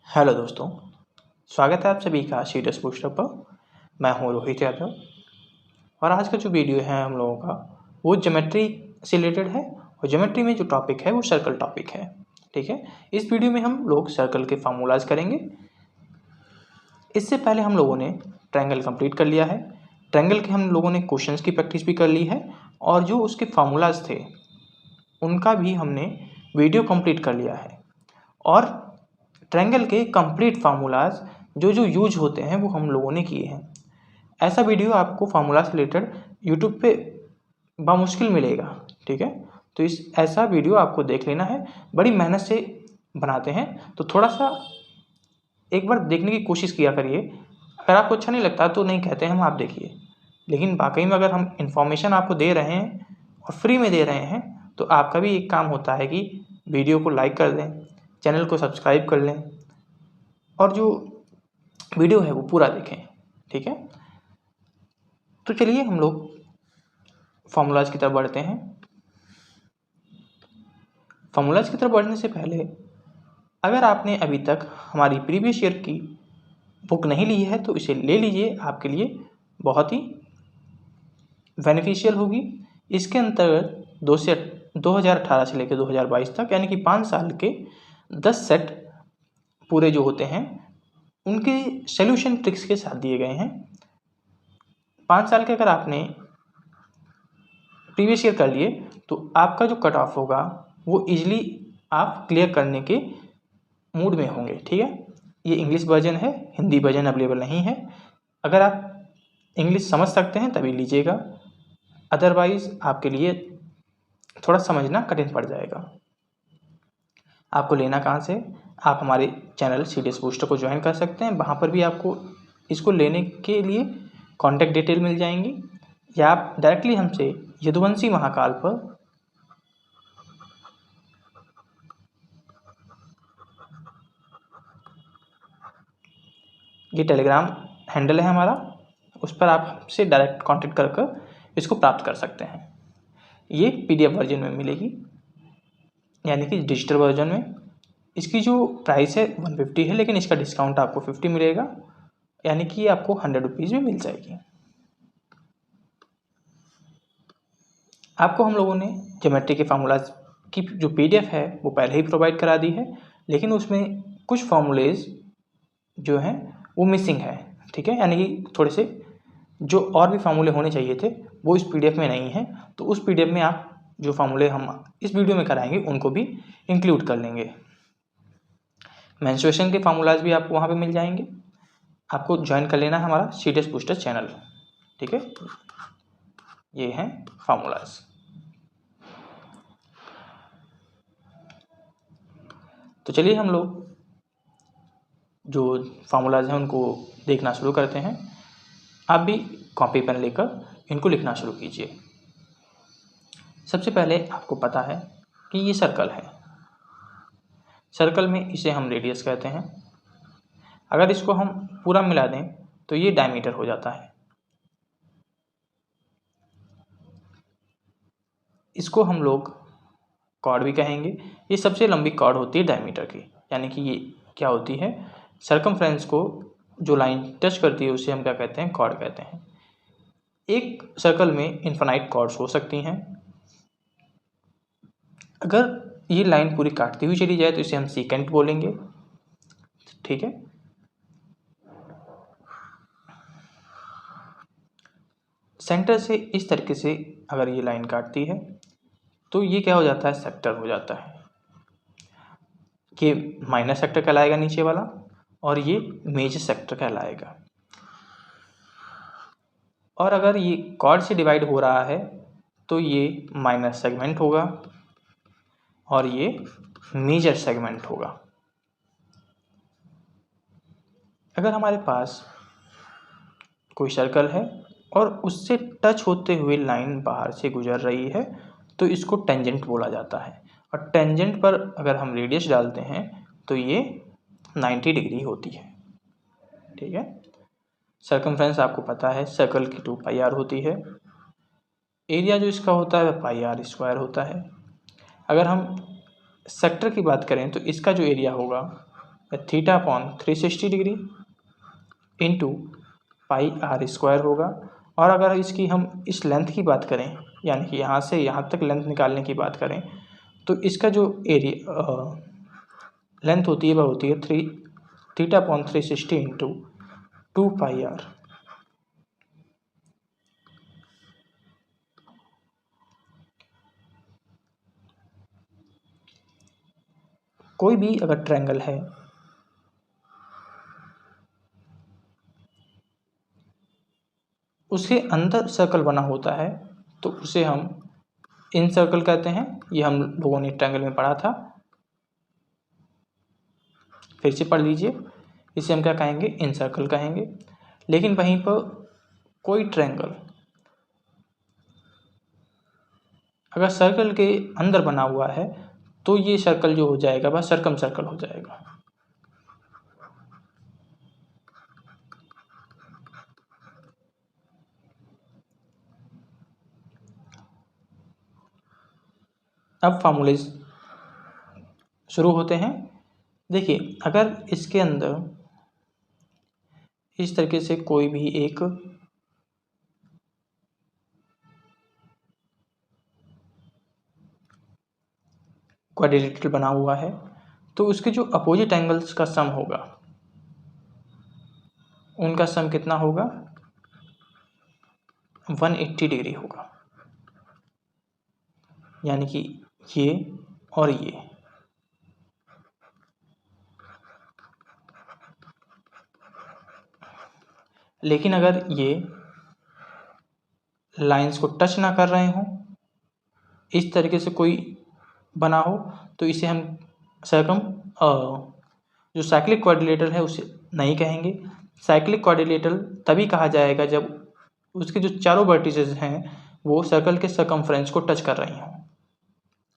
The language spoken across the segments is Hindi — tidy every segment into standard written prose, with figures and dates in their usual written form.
हेलो दोस्तों, स्वागत है आप सभी का सीडस बूस्टर पर। मैं हूं रोहित यादव और आज का जो वीडियो है हम लोगों का वो ज्योमेट्री से रिलेटेड है। और ज्योमेट्री में जो टॉपिक है वो सर्कल टॉपिक है। ठीक है, इस वीडियो में हम लोग सर्कल के फार्मूलाज करेंगे। इससे पहले हम लोगों ने ट्रायंगल कंप्लीट कर लिया है। ट्रायंगल के हम लोगों ने क्वेश्चंस की प्रैक्टिस भी कर ली है और जो उसके फार्मूलाज थे उनका भी हमने वीडियो कंप्लीट कर लिया है। और ट्रायंगल के कंप्लीट फार्मूलाज जो जो यूज होते हैं वो हम लोगों ने किए हैं। ऐसा वीडियो आपको फार्मूला से रिलेटेड यूट्यूब पे बामुश्किल मिलेगा। ठीक है, तो इस ऐसा वीडियो आपको देख लेना है। बड़ी मेहनत से बनाते हैं, तो थोड़ा सा एक बार देखने की कोशिश किया करिए। अगर आपको अच्छा नहीं लगता तो नहीं कहते हम, आप देखिए, लेकिन वाकई में अगर हम इंफॉर्मेशन आपको दे रहे हैं और फ्री में दे रहे हैं तो आपका भी एक काम होता है कि वीडियो को लाइक कर दें, चैनल को सब्सक्राइब कर लें और जो वीडियो है वो पूरा देखें। ठीक है, तो चलिए हम लोग फार्मूलाज की तरफ बढ़ते हैं। फार्मूलाज की तरफ बढ़ने से पहले अगर आपने अभी तक हमारी प्रीवियस ईयर की बुक नहीं ली है तो इसे ले लीजिए, आपके लिए बहुत ही बेनिफिशियल होगी। इसके अंतर्गत 2018 से लेकर 2022 तक यानी कि 5 साल के 10 सेट पूरे जो होते हैं उनके सॉल्यूशन ट्रिक्स के साथ दिए गए हैं। 5 साल के अगर आपने प्रीवियस ईयर कर लिए तो आपका जो कट ऑफ होगा वो इजीली आप क्लियर करने के मूड में होंगे। ठीक है, ये इंग्लिश वर्जन है, हिंदी वर्जन अवेलेबल नहीं है। अगर आप इंग्लिश समझ सकते हैं तभी लीजिएगा, अदरवाइज आपके लिए थोड़ा समझना कठिन पड़ जाएगा। आपको लेना कहाँ से? आप हमारे चैनल सीडीएस बूस्टर को ज्वाइन कर सकते हैं। वहाँ पर भी आपको इसको लेने के लिए कॉन्टैक्ट डिटेल मिल जाएंगी, या आप डायरेक्टली हमसे यदुवंशी महाकाल पर ये टेलीग्राम हैंडल है हमारा, उस पर आप हमसे डायरेक्ट कांटेक्ट कर इसको प्राप्त कर सकते हैं। ये पीडीएफ वर्जन में मिलेगी, यानी कि डिजिटल वर्जन में। इसकी जो प्राइस है 150 है, लेकिन इसका डिस्काउंट आपको 50 मिलेगा, यानी कि आपको 100 रुपीज़ में मिल जाएगी। आपको हम लोगों ने ज्योमेट्री के फार्मूलाज की जो पीडीएफ है वो पहले ही प्रोवाइड करा दी है, लेकिन उसमें कुछ फार्मूलेज जो हैं वो मिसिंग है। ठीक है, यानी कि थोड़े से जो और भी फार्मूले होने चाहिए थे वो इस पीडीएफ में नहीं है, तो उस पीडीएफ में आप जो फार्मूले हम इस वीडियो में कराएंगे उनको भी इंक्लूड कर लेंगे। मेंस्ट्रुएशन के फार्मूलाज भी आपको वहाँ पे मिल जाएंगे। आपको ज्वाइन कर लेना है हमारा सीडीएस बूस्टर चैनल। ठीक है, ये हैं फार्मूलाज। तो चलिए हम लोग जो फार्मूलाज हैं उनको देखना शुरू करते हैं। आप भी कॉपी पेन लेकर इनको लिखना शुरू कीजिए। सबसे पहले आपको पता है कि ये सर्कल है। सर्कल में इसे हम रेडियस कहते हैं। अगर इसको हम पूरा मिला दें तो ये डायमीटर हो जाता है। इसको हम लोग कॉर्ड भी कहेंगे। ये सबसे लंबी कॉर्ड होती है डायमीटर की, यानी कि ये क्या होती है, सर्कमफ्रेंस को जो लाइन टच करती है उसे हम क्या कहते हैं, कॉर्ड कहते हैं। एक सर्कल में इन्फिनाइट कॉर्ड्स हो सकती हैं। अगर ये लाइन पूरी काटती हुई चली जाए तो इसे हम सीकेंट बोलेंगे। ठीक है, सेंटर से इस तरीके से अगर ये लाइन काटती है तो ये क्या हो जाता है, सेक्टर हो जाता है। ये माइनर सेक्टर कहलाएगा नीचे वाला, और ये मेजर सेक्टर कहलाएगा। और अगर ये कॉर्ड से डिवाइड हो रहा है तो ये माइनर सेगमेंट होगा और ये मेजर सेगमेंट होगा। अगर हमारे पास कोई सर्कल है और उससे टच होते हुए लाइन बाहर से गुजर रही है तो इसको टेंजेंट बोला जाता है। और टेंजेंट पर अगर हम रेडियस डालते हैं तो ये 90 डिग्री होती है। ठीक है, सर्कमफ्रेंस आपको पता है सर्कल की 2 पाई आर होती है। एरिया जो इसका होता है वह पाई आर स्क्वायर होता है। अगर हम सेक्टर की बात करें तो इसका जो एरिया होगा theta upon 360 degree into pi R square होगा। और अगर इसकी हम इस लेंथ की बात करें, यानी कि यहाँ से यहाँ तक लेंथ निकालने की बात करें, तो इसका जो एरिया लेंथ होती है वह होती है theta upon 360 into 2 pi R. कोई भी अगर ट्रायंगल है उसके अंदर सर्कल बना होता है तो उसे हम इन सर्कल कहते हैं। ये हम लोगों ने ट्रायंगल में पढ़ा था, फिर से पढ़ लीजिए। इसे हम क्या कहेंगे? इन सर्कल कहेंगे। लेकिन वहीं पर कोई ट्रायंगल अगर सर्कल के अंदर बना हुआ है तो ये सर्कल जो हो जाएगा वह सर्कम सर्कल हो जाएगा। अब फार्मूले शुरू होते हैं। देखिए, अगर इसके अंदर इस तरीके से कोई भी एक क्वाड्रिलेटरल बना हुआ है तो उसके जो अपोजिट एंगल्स का सम होगा उनका सम कितना होगा? 180 डिग्री होगा। यानी कि ये और ये। लेकिन अगर ये लाइंस को टच ना कर रहे हों, इस तरीके से कोई बना हो, तो इसे हम सर्कम जो साइक्लिक क्वाड्रिलेटरल है उसे नहीं कहेंगे। साइक्लिक क्वाड्रिलेटरल तभी कहा जाएगा जब उसके जो चारों वर्टिसेस हैं वो सर्कल के सर्कमफ्रेंस को टच कर रही हों।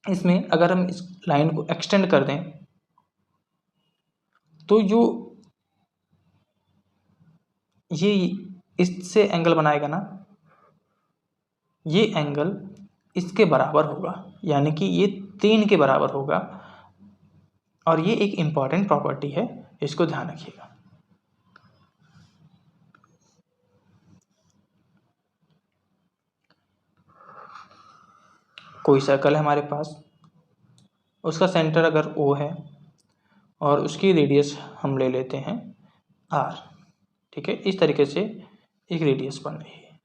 इसमें अगर हम इस लाइन को एक्सटेंड कर दें तो जो ये इससे एंगल बनाएगा ना, ये एंगल इसके बराबर होगा, यानी कि ये 3 के बराबर होगा। और ये एक इम्पॉर्टेंट प्रॉपर्टी है, इसको ध्यान रखिएगा। कोई सर्कल है हमारे पास, उसका सेंटर अगर O है और उसकी रेडियस हम ले लेते हैं R, ठीक है। इस तरीके से एक रेडियस बन रही है।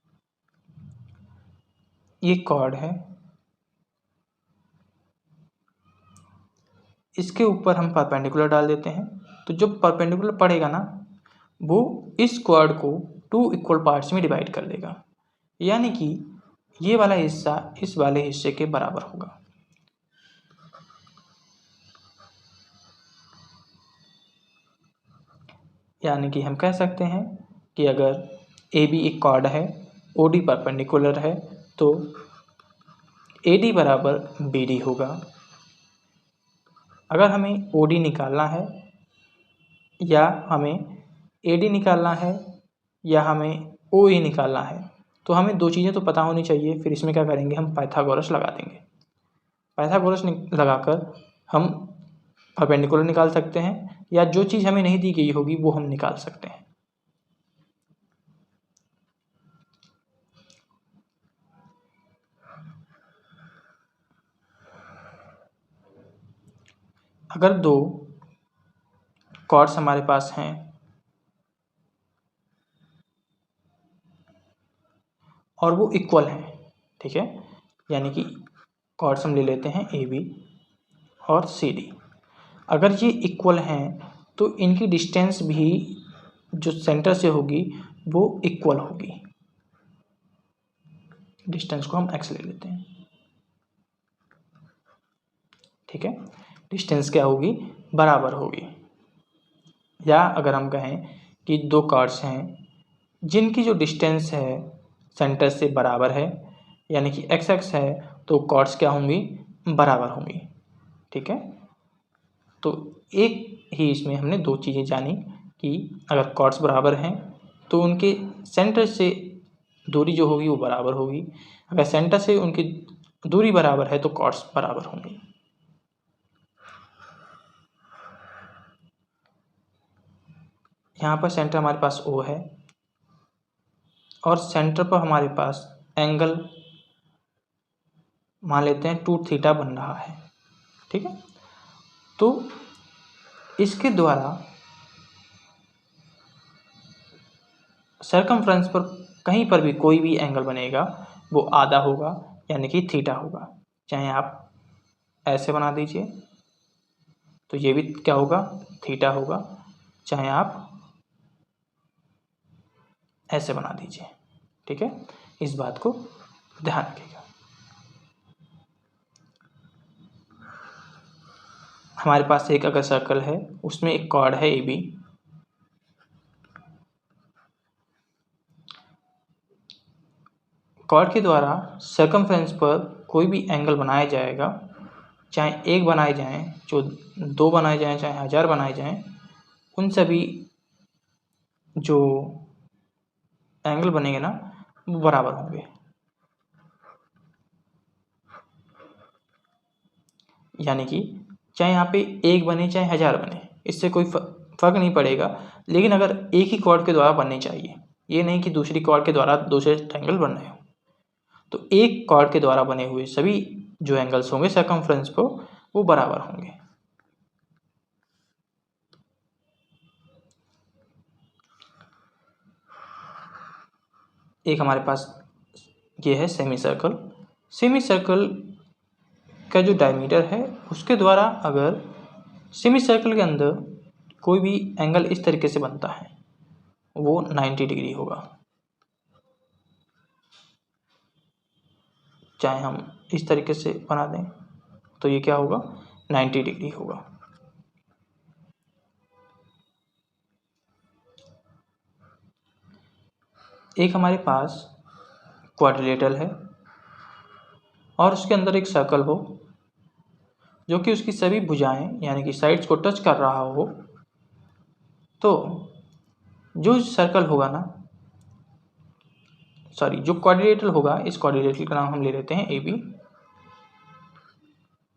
ये कॉर्ड है, इसके ऊपर हम परपेंडिकुलर डाल देते हैं, तो जो परपेंडिकुलर पड़ेगा ना वो इस कॉर्ड को 2 इक्वल पार्ट्स में डिवाइड कर देगा, यानी कि ये वाला हिस्सा इस वाले हिस्से के बराबर होगा। यानी कि हम कह सकते हैं कि अगर AB एक कॉर्ड है, OD परपेंडिकुलर है, तो AD बराबर BD होगा। अगर हमें OD निकालना है या हमें AD निकालना है या हमें OE निकालना है तो हमें 2 चीज़ें तो पता होनी चाहिए। फिर इसमें क्या करेंगे? हम पाइथागोरस लगा देंगे। पाइथागोरस लगाकर हम परपेंडिकुलर निकाल सकते हैं, या जो चीज़ हमें नहीं दी गई होगी वो हम निकाल सकते हैं। अगर 2 कॉर्ड्स हमारे पास हैं और वो इक्वल हैं, ठीक है, यानी कि कॉर्ड्स हम ले लेते हैं AB और CD। अगर ये इक्वल हैं तो इनकी डिस्टेंस भी जो सेंटर से होगी वो इक्वल होगी। डिस्टेंस को हम x ले लेते हैं, ठीक है। डिस्टेंस क्या होगी? बराबर होगी। या अगर हम कहें कि 2 कॉर्ड्स हैं जिनकी जो डिस्टेंस है सेंटर से बराबर है, यानी कि x है, तो कॉर्ड्स क्या होंगी? बराबर होंगी, ठीक है। तो एक ही इसमें हमने 2 चीज़ें जानी कि अगर कॉर्ड्स बराबर हैं तो उनके सेंटर से दूरी जो होगी वो बराबर होगी। अगर सेंटर से उनकी दूरी बराबर है तो कॉर्ड्स बराबर होंगी। यहाँ पर सेंटर हमारे पास ओ है और सेंटर पर हमारे पास एंगल मान लेते हैं 2 थीटा बन रहा है। ठीक है, तो इसके द्वारा सरकमफ्रेंस पर कहीं पर भी कोई भी एंगल बनेगा वो आधा होगा, यानी कि थीटा होगा। चाहे आप ऐसे बना दीजिए तो ये भी क्या होगा, थीटा होगा, चाहे आप ऐसे बना दीजिए। ठीक है, इस बात को ध्यान रखिएगा। हमारे पास एक अगर सर्कल है, उसमें एक कॉर्ड है AB, कॉर्ड के द्वारा सरकमफ्रेंस पर कोई भी एंगल बनाया जाएगा, चाहे एक बनाए जाएं, जो 2 बनाए जाएं, चाहे 1000 बनाए जाएं, उन सभी जो एंगल बनेंगे ना वो बराबर होंगे। यानी कि चाहे यहाँ पे 1 बने चाहे 1000 बने, इससे कोई फर्क नहीं पड़ेगा, लेकिन अगर एक ही कॉर्ड के द्वारा बनने चाहिए, ये नहीं कि दूसरी कॉर्ड के द्वारा दूसरे एंगल बन रहे हो। तो एक कॉर्ड के द्वारा बने हुए सभी जो एंगल्स होंगे सरकमफ्रेंस पर वो बराबर होंगे। एक हमारे पास ये है सेमी सर्कल। सेमी सर्कल का जो डायमीटर है उसके द्वारा अगर सेमी सर्कल के अंदर कोई भी एंगल इस तरीके से बनता है वो 90 डिग्री होगा। चाहे हम इस तरीके से बना दें तो ये क्या होगा, 90 डिग्री होगा। एक हमारे पास क्वाड्रिलेटरल है और उसके अंदर एक सर्कल हो जो कि उसकी सभी भुजाएं यानी कि साइड्स को टच कर रहा हो, तो जो सर्कल होगा ना, सॉरी, जो क्वाड्रिलेटरल होगा, इस क्वाड्रिलेटरल का नाम हम ले लेते हैं AB,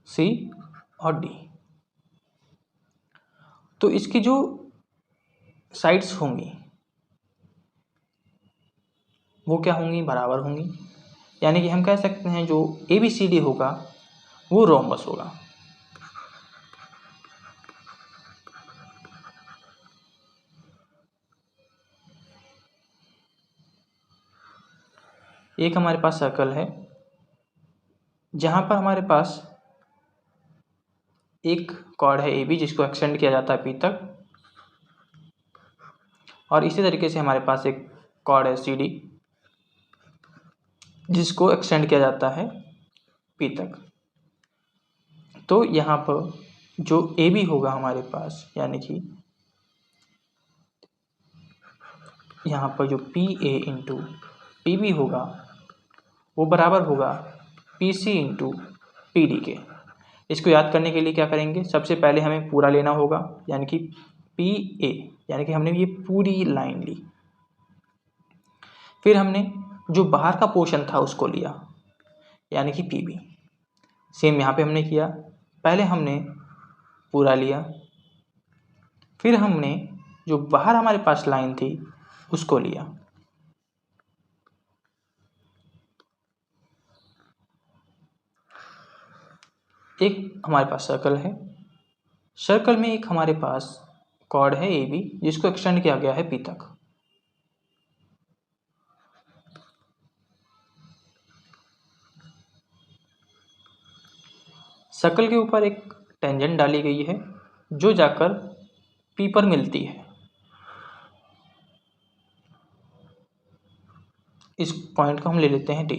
C और D। तो इसकी जो साइड्स होंगी वो क्या होंगी, बराबर होंगी। यानी कि हम कह सकते हैं जो ABCD होगा वो रोम्बस होगा। एक हमारे पास सर्कल है जहां पर हमारे पास एक कॉर्ड है AB जिसको एक्सटेंड किया जाता है P तक, और इसी तरीके से हमारे पास एक कॉर्ड है CD जिसको एक्सटेंड किया जाता है P तक। तो यहाँ पर जो AB होगा हमारे पास, यानी कि यहाँ पर जो PA इंटू PB होगा वो बराबर होगा PC इंटू PD के। इसको याद करने के लिए क्या करेंगे, सबसे पहले हमें पूरा लेना होगा, यानी कि PA, यानी कि हमने ये पूरी लाइन ली। फिर हमने जो बाहर का पोर्शन था उसको लिया, यानी कि PB। सेम यहाँ पे हमने किया, पहले हमने पूरा लिया, फिर हमने जो बाहर हमारे पास लाइन थी उसको लिया। एक हमारे पास सर्कल है, सर्कल में एक हमारे पास कॉर्ड है AB जिसको एक्सटेंड किया गया है P तक। सर्कल के ऊपर एक टेंजेंट डाली गई है जो जाकर P पर मिलती है। इस पॉइंट को हम ले लेते हैं D।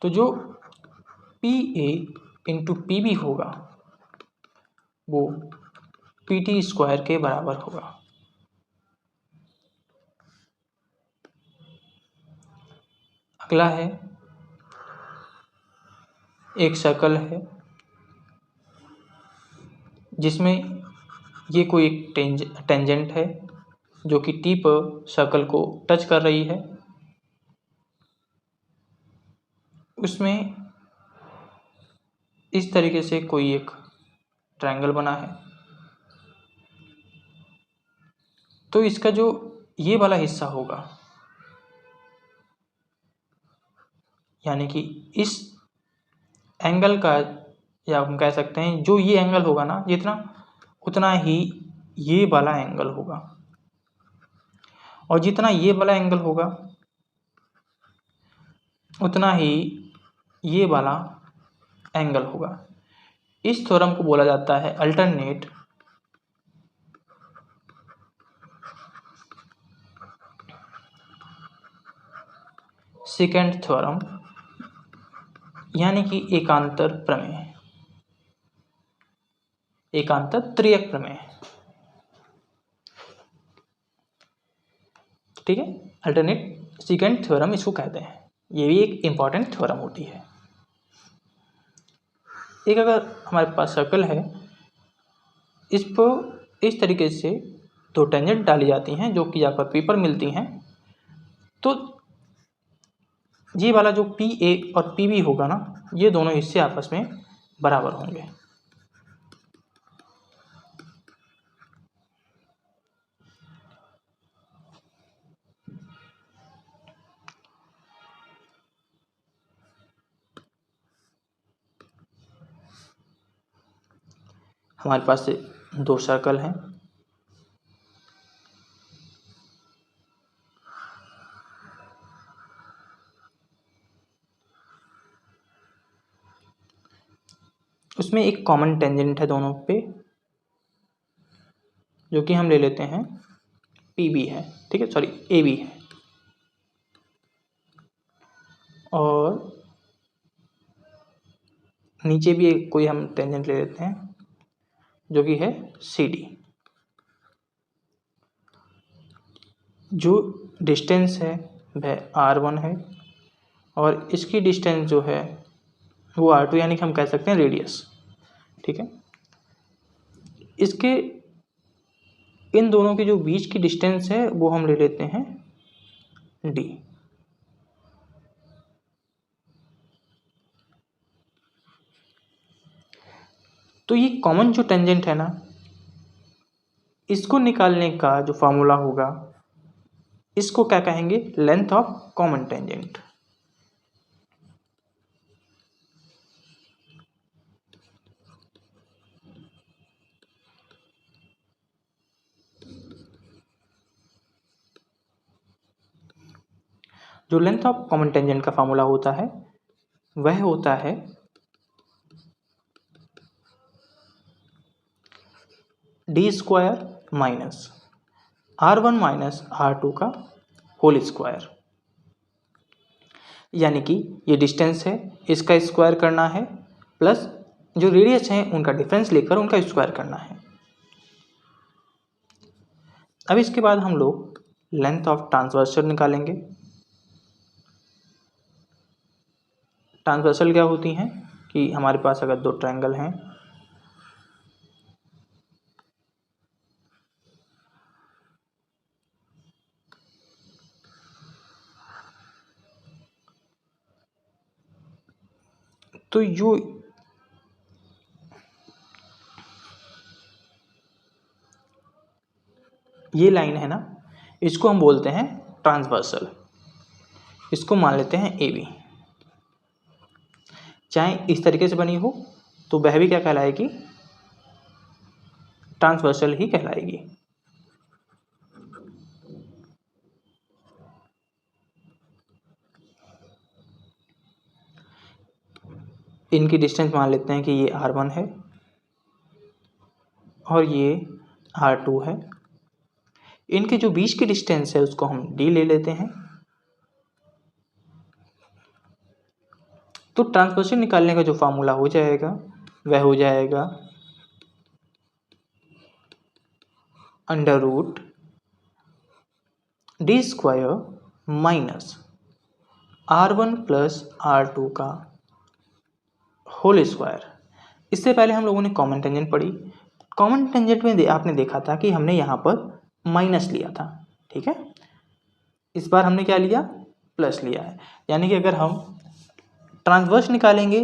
तो जो PA इंटू PB होगा वो PT स्क्वायर के बराबर होगा। अगला है एक सर्कल है जिसमें ये कोई एक टेंजेंट है जो कि T पर सर्कल को टच कर रही है। उसमें इस तरीके से कोई एक ट्रायंगल बना है। तो इसका जो ये वाला हिस्सा होगा, यानी कि इस एंगल का, या हम कह सकते हैं जो ये एंगल होगा ना, जितना उतना ही ये वाला एंगल होगा, और जितना ये वाला एंगल होगा उतना ही ये वाला एंगल होगा। इस थ्योरम को बोला जाता है अल्टरनेट सेकेंड थ्योरम, यानी कि एकांतर प्रमेय, एकांतर त्रियक प्रमेय। ठीक है, अल्टरनेट सेकेंड थ्योरम इसको कहते हैं। ये भी एक इंपॉर्टेंट थ्योरम होती है। एक अगर हमारे पास सर्कल है, इस पर इस तरीके से दो टेंजेंट डाली जाती हैं जो कि यहाँ पर पेपर मिलती हैं, तो ये वाला जो पी ए और पी बी होगा ना, ये दोनों हिस्से आपस में बराबर होंगे। हमारे पास दो सर्कल हैं, उसमें एक कॉमन टेंजेंट है दोनों पे, जो कि हम ले लेते हैं पी बी है। ठीक है, सॉरी ए बी है, और नीचे भी एक कोई हम टेंजेंट ले लेते हैं जो कि है सी डी। जो डिस्टेंस है वह R1 है, और इसकी डिस्टेंस जो है वो R2, यानी कि हम कह सकते हैं रेडियस। ठीक है, इसके इन दोनों के जो बीच की डिस्टेंस है वो हम ले लेते हैं D। तो ये कॉमन जो टेंजेंट है ना, इसको निकालने का जो फॉर्मूला होगा, इसको क्या कहेंगे, लेंथ ऑफ कॉमन टेंजेंट। जो लेंथ ऑफ कॉमन टेंजेंट का फॉर्मूला होता है वह होता है D square minus R1 minus R2 का होल स्क्वायर। यानी कि ये डिस्टेंस है, इसका स्क्वायर करना है, प्लस जो रेडियस है उनका डिफरेंस लेकर उनका स्क्वायर करना है। अब इसके बाद हम लोग लेंथ ऑफ ट्रांसवर्सल निकालेंगे। ट्रांसवर्सल क्या होती हैं कि हमारे पास अगर दो ट्रायंगल हैं, तो जो ये लाइन है ना, इसको हम बोलते हैं ट्रांसवर्सल। इसको मान लेते हैं ए बी। चाहे इस तरीके से बनी हो तो वह भी क्या कहलाएगी, ट्रांसवर्सल ही कहलाएगी। इनकी डिस्टेंस मान लेते हैं कि ये R1 है और ये R2 है। इनके जो बीच की डिस्टेंस है उसको हम D ले लेते हैं। तो ट्रांसवर्सल निकालने का जो फार्मूला हो जाएगा वह हो जाएगा under root D square minus R1 plus R2 का होल स्क्वायर। इससे पहले हम लोगों ने कॉमन टेंजेंट पढ़ी। कॉमन टेंजेंट में आपने देखा था कि हमने यहाँ पर माइनस लिया था। ठीक है, इस बार हमने क्या लिया, प्लस लिया है। यानी कि अगर हम ट्रांसवर्स निकालेंगे,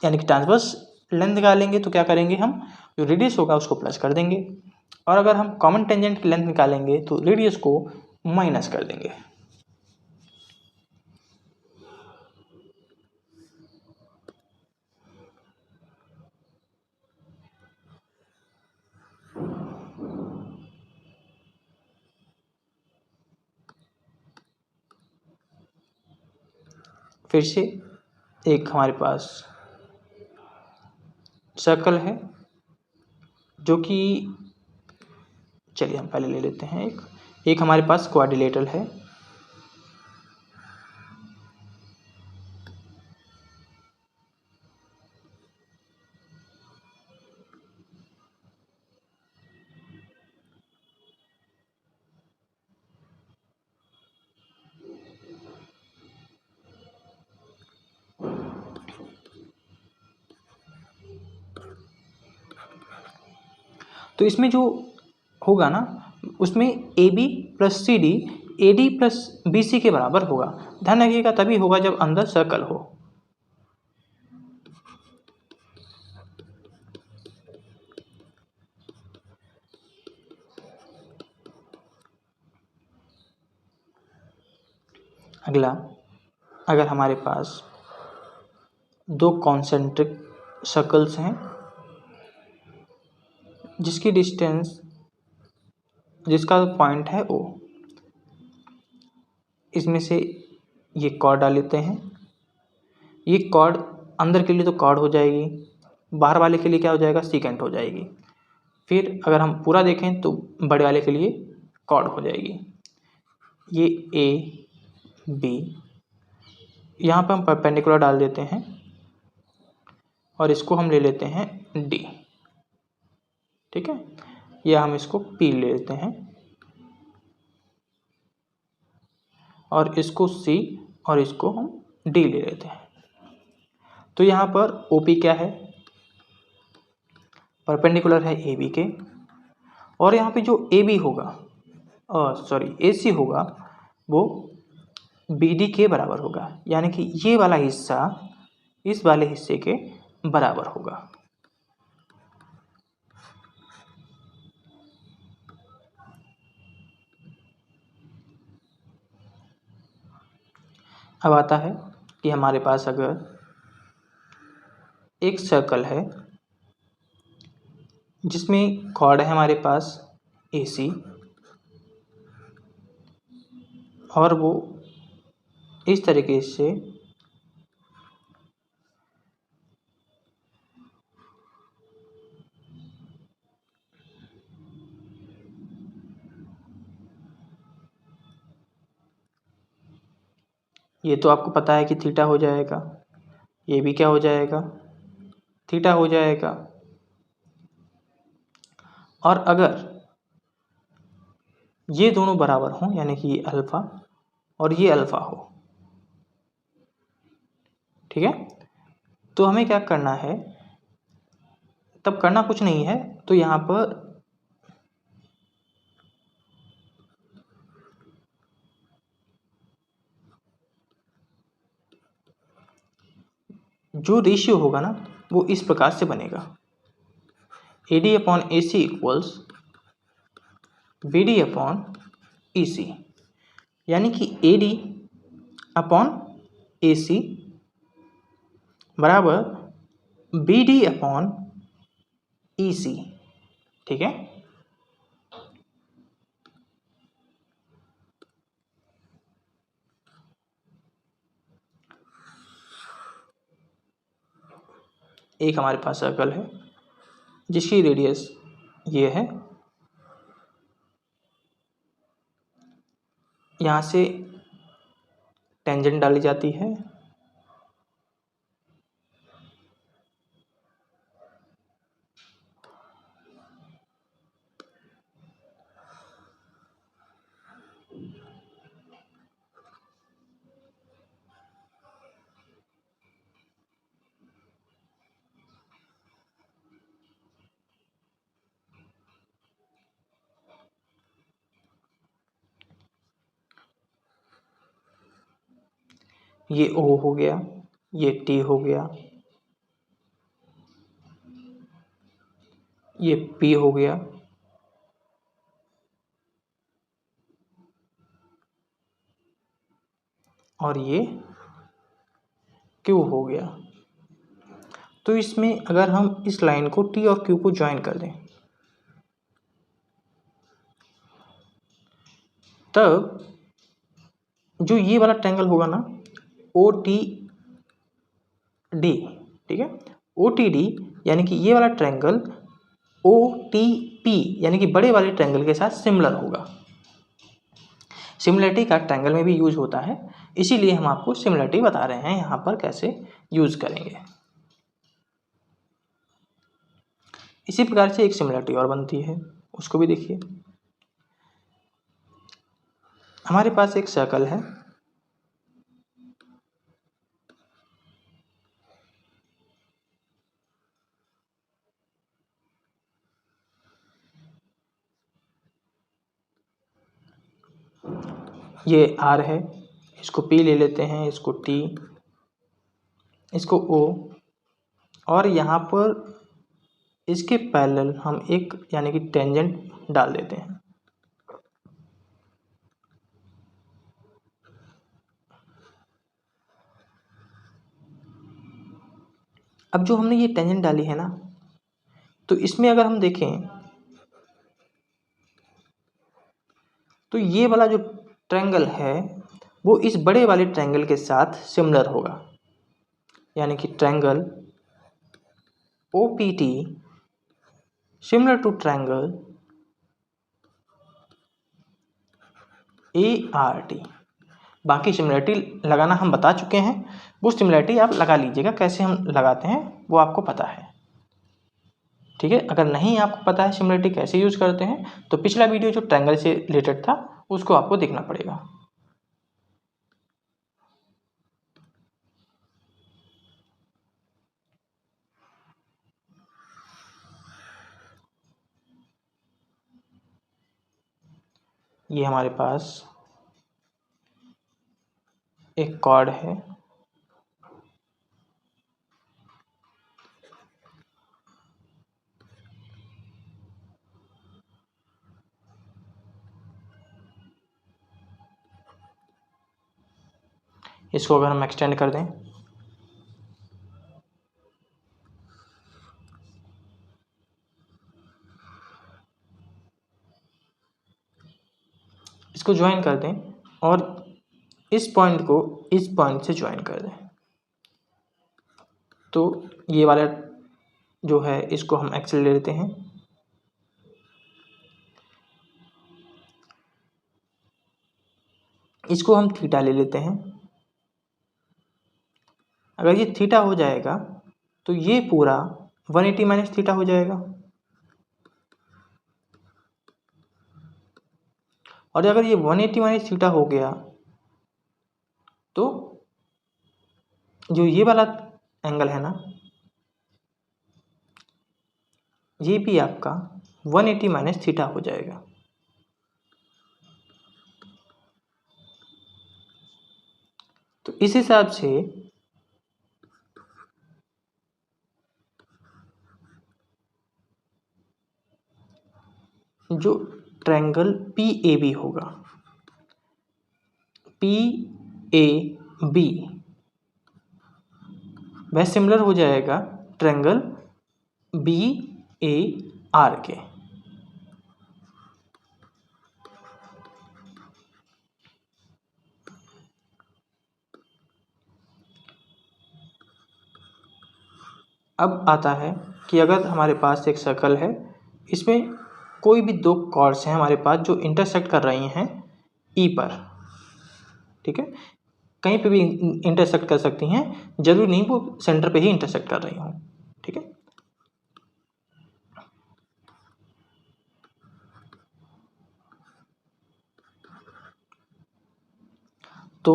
यानी कि ट्रांसवर्स लेंथ निकालेंगे, तो क्या करेंगे, हम जो रेडियस होगा उसको प्लस कर देंगे। और अगर हम कॉमन टेंजेंट की लेंथ निकालेंगे तो रेडियस को माइनस कर देंगे। फिर से एक हमारे पास सर्कल है जो कि, चलिए हम पहले ले लेते हैं एक हमारे पास क्वाड्रिलेटरल है। तो इसमें जो होगा ना, उसमें A B plus C D A D plus B C के बराबर होगा। ध्यान रखिएगा तभी होगा जब अंदर सर्कल हो। अगला, अगर हमारे पास दो कॉन्सेंट्रिक सर्कल्स हैं जिसकी डिस्टेंस, जिसका पॉइंट है ओ, इसमें से ये कॉर्ड डाल लेते हैं। ये कॉर्ड अंदर के लिए तो कॉर्ड हो जाएगी, बाहर वाले के लिए क्या हो जाएगा, सीकेंट हो जाएगी। फिर अगर हम पूरा देखें तो बड़े वाले के लिए कॉर्ड हो जाएगी। ये ए बी, यहाँ पर हम परपेंडिकुलर डाल देते हैं और इसको हम ले लेते हैं डी। ठीक है, या हम इसको पी ले लेते हैं और इसको सी और इसको हम डी ले लेते हैं। तो यहाँ पर ओ पी क्या है, परपेंडिकुलर है ए बी के, और यहाँ पे जो ए बी होगा, सॉरी ए सी होगा, वो बी डी के बराबर होगा। यानी कि ये वाला हिस्सा इस वाले हिस्से के बराबर होगा। अब आता है कि हमारे पास अगर एक सर्कल है जिसमें कॉर्ड है हमारे पास ए सी, और वो इस तरीके से ये तो आपको पता है कि थीटा हो जाएगा, ये भी क्या हो जाएगा, थीटा हो जाएगा। और अगर ये दोनों बराबर हों, यानी कि ये अल्फ़ा और ये अल्फ़ा हो, ठीक है, तो हमें क्या करना है, तब करना कुछ नहीं है। तो यहाँ पर जो रेशियो होगा ना, वो इस प्रकार से बनेगा, A D upon A C equals B D upon E C. यानी कि A D upon A C बराबर B D upon E C. ठीक है, एक हमारे पास सर्कल है जिसकी रेडियस ये है, यहाँ से टेंजेंट डाली जाती है, ये ओ हो गया, ये टी हो गया, ये पी हो गया, और ये क्यू हो गया। तो इसमें अगर हम इस लाइन को टी और क्यू को ज्वाइन कर दें, तब जो ये वाला ट्रायंगल होगा ना, ओ टी डी, ठीक है, ओ टी डी, यानी कि ये वाला ट्रायंगल ओ टी पी यानी कि बड़े वाले ट्रायंगल के साथ सिमिलर होगा। सिमिलरिटी का ट्रायंगल में भी यूज होता है, इसीलिए हम आपको सिमिलरिटी बता रहे हैं यहाँ पर कैसे यूज करेंगे। इसी प्रकार से एक सिमिलरिटी और बनती है, उसको भी देखिए। हमारे पास एक सर्कल है, ये आर है, इसको पी ले लेते हैं, इसको टी, इसको ओ, और यहाँ पर इसके पैरेलल हम एक यानी कि टेंजेंट डाल देते हैं। अब जो हमने ये टेंजेंट डाली है ना, तो इसमें अगर हम देखें तो ये वाला जो ट्रायंगल है वो इस बड़े वाले ट्रायंगल के साथ सिमिलर होगा, यानी कि triangle OPT similar to triangle ART। बाकी सिमिलरिटी लगाना हम बता चुके हैं, वो सिमिलरिटी आप लगा लीजिएगा, कैसे हम लगाते हैं वो आपको पता है, ठीक है। अगर नहीं आपको पता है सिमिलरिटी कैसे यूज करते हैं, तो पिछला वीडियो जो ट्रायंगल से रिलेटेड था उसको आपको देखना पड़ेगा। ये हमारे पास एक कॉर्ड है, इसको अगर हम एक्सटेंड कर दें, इसको ज्वाइन कर दें और इस पॉइंट को इस पॉइंट से ज्वाइन कर दें, तो ये वाला जो है इसको हम एक्स ले लेते हैं, इसको हम थीटा ले लेते हैं। अगर ये थीटा हो जाएगा तो ये पूरा 180 माइनस थीटा हो जाएगा, और अगर ये 180 माइनस थीटा हो गया तो जो ये वाला एंगल है ना, ये भी आपका 180 माइनस थीटा हो जाएगा। तो इस हिसाब से जो ट्रायंगल PAB होगा, PAB वह सिमिलर हो जाएगा ट्रायंगल BAR के। अब आता है कि अगर हमारे पास एक सर्कल है, इसमें कोई भी दो कॉर्ड्स हैं हमारे पास जो इंटरसेक्ट कर रही हैं E पर, ठीक है, कहीं पे भी इंटरसेक्ट कर सकती हैं, जरूरी नहीं वो सेंटर पे ही इंटरसेक्ट कर रही हों, ठीक है। तो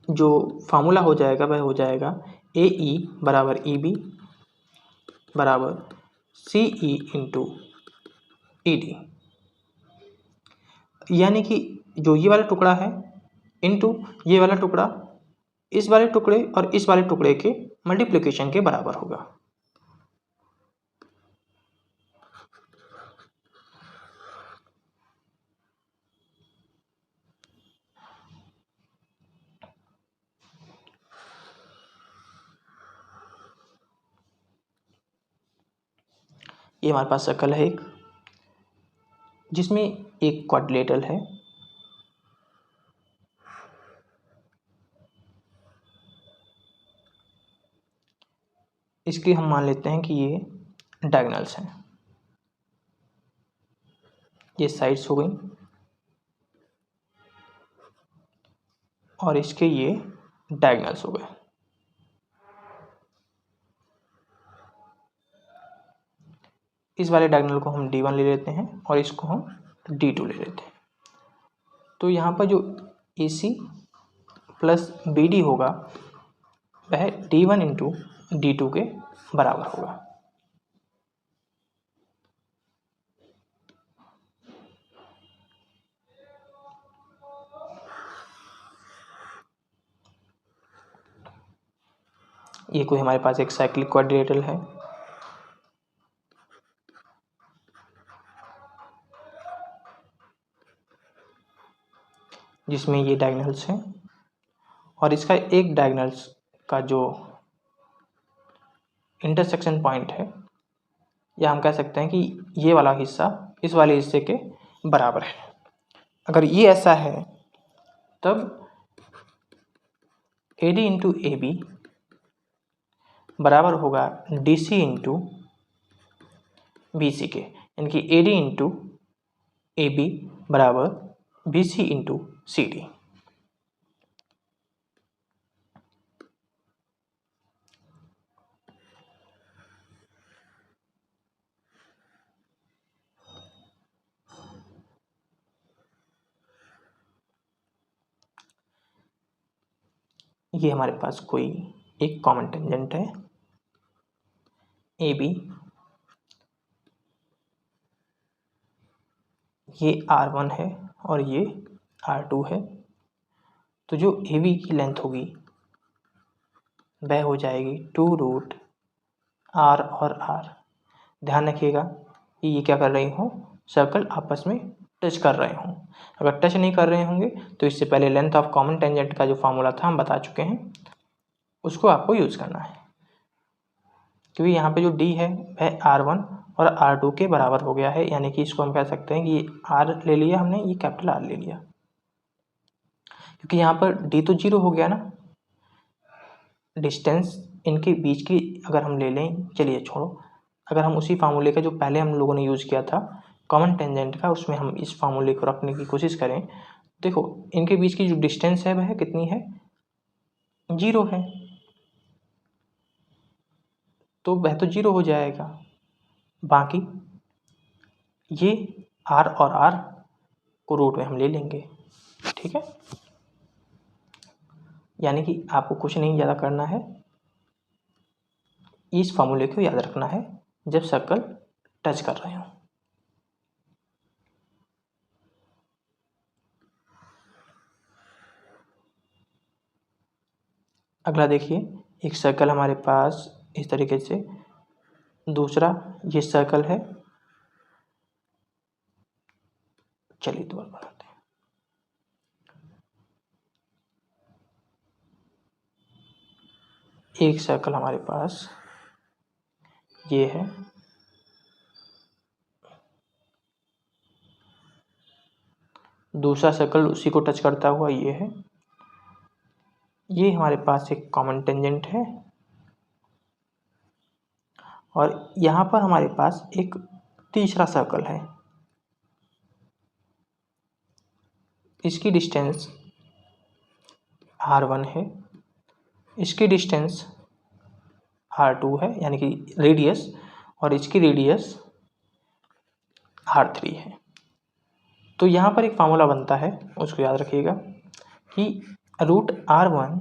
जो फार्मूला हो जाएगा वह हो जाएगा AE बराबर EB बराबर CE इंटू ED, यानी कि जो ये वाला टुकड़ा है इंटू ये वाला टुकड़ा इस वाले टुकड़े और इस वाले टुकड़े के मल्टीप्लिकेशन के बराबर होगा। ये हमारे पास सर्कल है एक, जिसमें एक क्वाड्रिलेटरल है, इसके हम मान लेते हैं कि ये डायगोनल्स हैं, ये साइड्स हो गई, और इसके ये डायगोनल्स हो गए। इस वाले डायगोनल को हम D1 ले लेते हैं और इसको हम D2 ले लेते हैं। तो यहाँ पर जो AC प्लस BD होगा वह D1 इंटू D2 के बराबर होगा। ये कोई हमारे पास एक साइक्लिक क्वाड्रिलेटरल है, जिसमें ये डायगोनल्स हैं, और इसका एक डायगोनल्स का जो इंटरसेक्शन पॉइंट है, या हम कह सकते हैं कि ये वाला हिस्सा इस वाले हिस्से के बराबर है। अगर ये ऐसा है तब AD इंटू AB बराबर होगा DC इंटू BC के, यानी कि AD इंटू AB बराबर BC इंटू CD। ये हमारे पास कोई एक कॉमन टेंजेंट है AB, ये R1 है और ये R2 है। तो जो AB की लेंथ होगी वह हो जाएगी 2√R और R। ध्यान रखिएगा कि ये क्या कर रही हूँ, सर्कल आपस में टच कर रहे हों। अगर टच नहीं कर रहे होंगे तो इससे पहले लेंथ ऑफ कॉमन टेंजेंट का जो फार्मूला था हम बता चुके हैं, उसको आपको यूज़ करना है। क्योंकि यहाँ पे जो D है वह R1 और R2 के बराबर हो गया है, यानी कि इसको हम कह सकते हैं कि R ले लिया हमने, ये कैपिटल R ले लिया, क्योंकि यहाँ पर D तो 0 हो गया ना। डिस्टेंस इनके बीच की अगर हम ले लें, चलिए छोड़ो, अगर हम उसी फार्मूले का जो पहले हम लोगों ने यूज़ किया था कॉमन टेंजेंट का, उसमें हम इस फार्मूले को रखने की कोशिश करें, देखो इनके बीच की जो डिस्टेंस है वह कितनी है, 0 है, तो वह तो 0 हो जाएगा। बाकी ये R और R को रूट में हम ले लेंगे, ठीक है। यानी कि आपको कुछ नहीं ज़्यादा करना है, इस फार्मूले को याद रखना है जब सर्कल टच कर रहे हो। अगला देखिए, एक सर्कल हमारे पास इस तरीके से, दूसरा ये सर्कल है, चलिए दोबारा बनाते हैं। एक सर्कल हमारे पास ये है, दूसरा सर्कल उसी को टच करता हुआ ये है, ये हमारे पास एक कॉमन टेंजेंट है, और यहाँ पर हमारे पास एक तीसरा सर्कल है, इसकी डिस्टेंस R1 है, इसकी डिस्टेंस R2 है, यानी कि रेडियस, और इसकी रेडियस R3 है। तो यहाँ पर एक फार्मूला बनता है, उसको याद रखिएगा कि √R1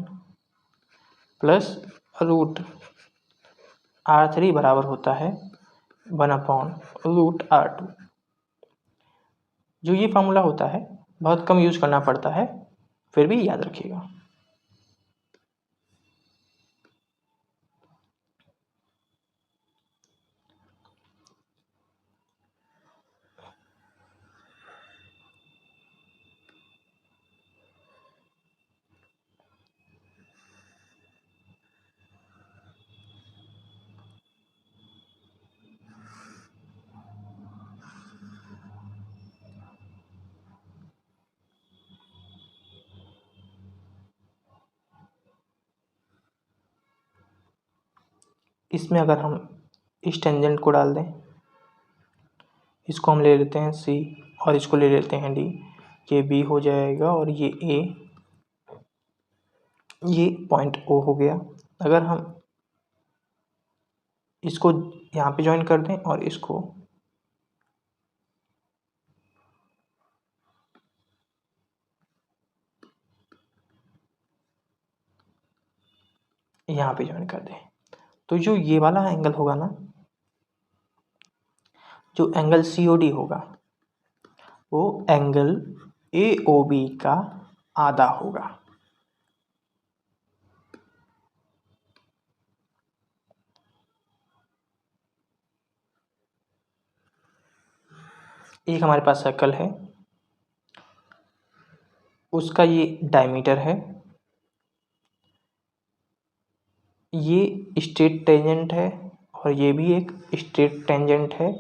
प्लस √R3 बराबर होता है 1/√R2। जो ये फार्मूला होता है बहुत कम यूज़ करना पड़ता है, फिर भी याद रखिएगा। इसमें अगर हम इस टेंजेंट को डाल दें, इसको हम ले लेते हैं सी और इसको ले लेते हैं डी, ये बी हो जाएगा और ये ए, ये पॉइंट ओ हो गया। अगर हम इसको यहाँ पे ज्वाइन कर दें और इसको यहाँ पे ज्वाइन कर दें, तो जो ये वाला एंगल होगा ना, जो एंगल सी ओ डी होगा, वो एंगल ए ओ बी का आधा होगा। एक हमारे पास सर्कल है, उसका ये डायमीटर है, ये स्ट्रेट टेंजेंट है और ये भी एक स्ट्रेट टेंजेंट है।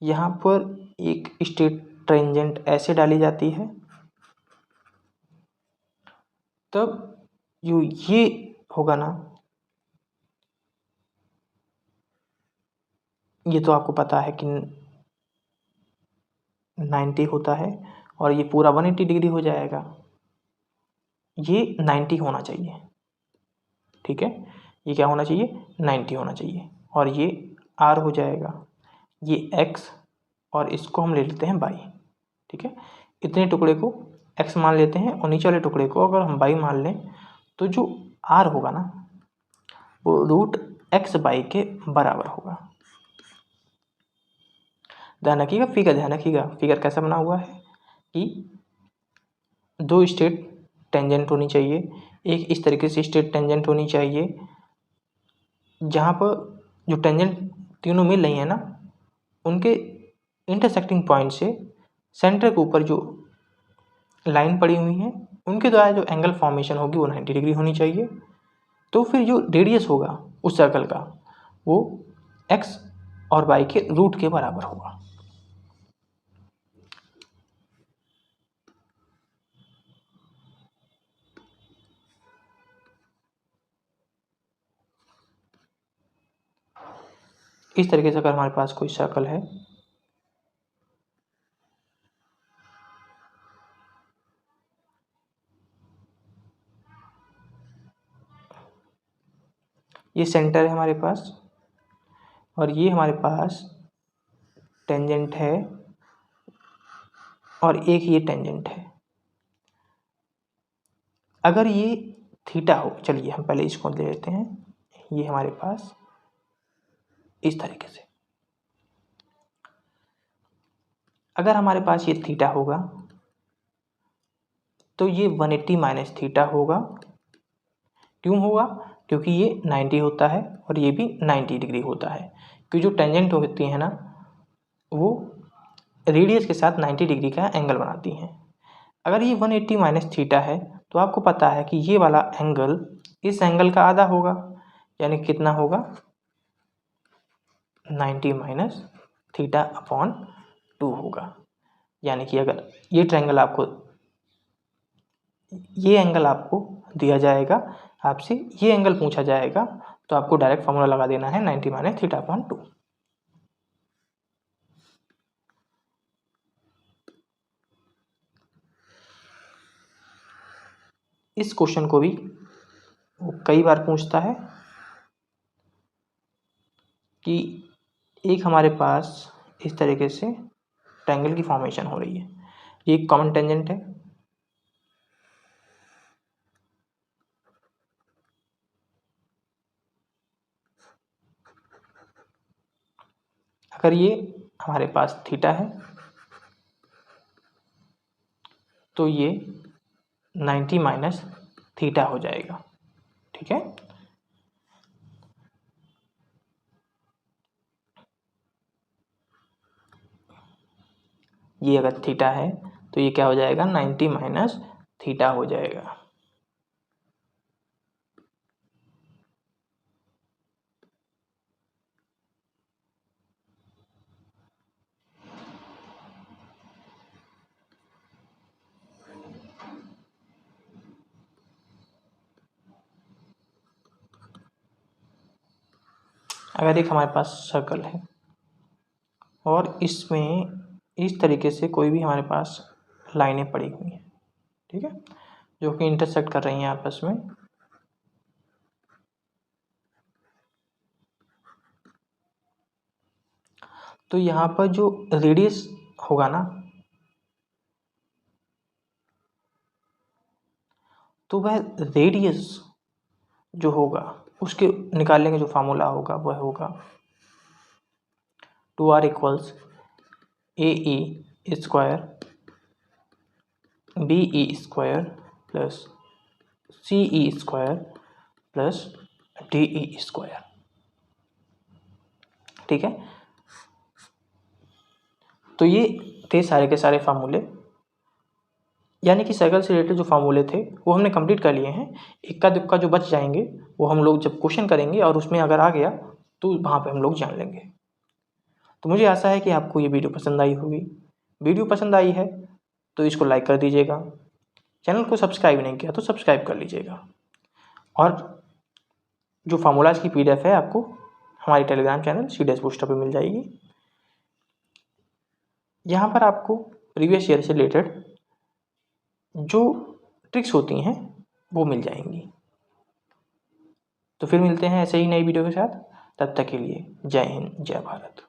यहाँ पर एक स्ट्रेट टेंजेंट ऐसे डाली जाती है, तब जो ये होगा ना, ये तो आपको पता है कि 90 होता है और ये पूरा 180 डिग्री हो जाएगा। ये 90 होना चाहिए, ठीक है, ये क्या होना चाहिए, 90 होना चाहिए। और ये R हो जाएगा, ये X और इसको हम ले लेते हैं बाई, ठीक है। इतने टुकड़े को X मान लेते हैं और नीचे वाले टुकड़े को अगर हम बाई मान लें, तो जो R होगा ना, वो रूट X बाई के बराबर होगा। ध्यान रखिएगा, ध्यान रखिएगा फिगर कैसा बना हुआ है कि दो स्ट्रेट टेंजेंट होनी चाहिए, एक इस तरीके से स्ट्रेट टेंजेंट होनी चाहिए, जहाँ पर जो टेंजेंट तीनों मिल रही है ना, उनके इंटरसेक्टिंग पॉइंट से सेंटर के ऊपर जो लाइन पड़ी हुई है, उनके द्वारा जो एंगल फॉर्मेशन होगी वो 90 डिग्री होनी चाहिए। तो फिर जो रेडियस होगा उस सर्कल का, वो एक्स और वाई के रूट के बराबर होगा। इस तरीके से अगर हमारे पास कोई सर्कल है, ये सेंटर है हमारे पास और ये हमारे पास टेंजेंट है और एक ये टेंजेंट है। अगर ये थीटा हो, चलिए हम पहले इसको ले लेते हैं, ये हमारे पास इस तरीके से, अगर हमारे पास ये थीटा होगा तो ये 180 माइनस थीटा होगा। क्यों होगा, क्योंकि ये 90 होता है और ये भी 90 डिग्री होता है, क्योंकि जो टेंजेंट होती है ना, वो रेडियस के साथ 90 डिग्री का एंगल बनाती हैं। अगर ये 180 माइनस थीटा है, तो आपको पता है कि ये वाला एंगल इस एंगल का आधा होगा, यानी कितना होगा, 90 माइनस थीटा अपॉन 2 होगा। यानी कि अगर ये ट्रायंगल आपको, ये एंगल आपको दिया जाएगा, आपसे ये एंगल पूछा जाएगा, तो आपको डायरेक्ट फॉर्मूला लगा देना है 90 माइनस थीटा अपॉन 2। इस क्वेश्चन को भी वो कई बार पूछता है कि एक हमारे पास इस तरीके से ट्रायंगल की फॉर्मेशन हो रही है, ये एक कॉमन टेंजेंट है, अगर ये हमारे पास थीटा है तो ये 90 माइनस थीटा हो जाएगा, ठीक है। ये अगर थीटा है तो ये क्या हो जाएगा, 90 माइनस थीटा हो जाएगा। अगर एक हमारे पास सर्कल है और इसमें इस तरीके से कोई भी हमारे पास लाइनें पड़ी हुई हैं, ठीक है, जो कि इंटरसेक्ट कर रही हैं आपस में, तो यहाँ पर जो रेडियस होगा ना, तो वह रेडियस जो होगा उसके निकालने का जो फार्मूला होगा वह होगा 2r equals AE square BE square plus CE square plus DE square, ठीक है। तो ये थे सारे के सारे फार्मूले, यानी कि सर्कल से रिलेटेड जो फार्मूले थे वो हमने कंप्लीट कर लिए हैं। इक्का दुक्का जो बच जाएंगे वो हम लोग जब क्वेश्चन करेंगे और उसमें अगर आ गया तो वहाँ पे हम लोग जान लेंगे। तो मुझे आशा है कि आपको ये वीडियो पसंद आई होगी। वीडियो पसंद आई है तो इसको लाइक कर दीजिएगा, चैनल को सब्सक्राइब नहीं किया तो सब्सक्राइब कर लीजिएगा, और जो फार्मूलाज की PDF है आपको हमारी टेलीग्राम चैनल सीडीएस बूस्टर पे मिल जाएगी। यहाँ पर आपको प्रीवियस ईयर से रिलेटेड जो ट्रिक्स होती हैं वो मिल जाएंगी। तो फिर मिलते हैं ऐसे ही नई वीडियो के साथ, तब तक के लिए जय हिंद जय भारत।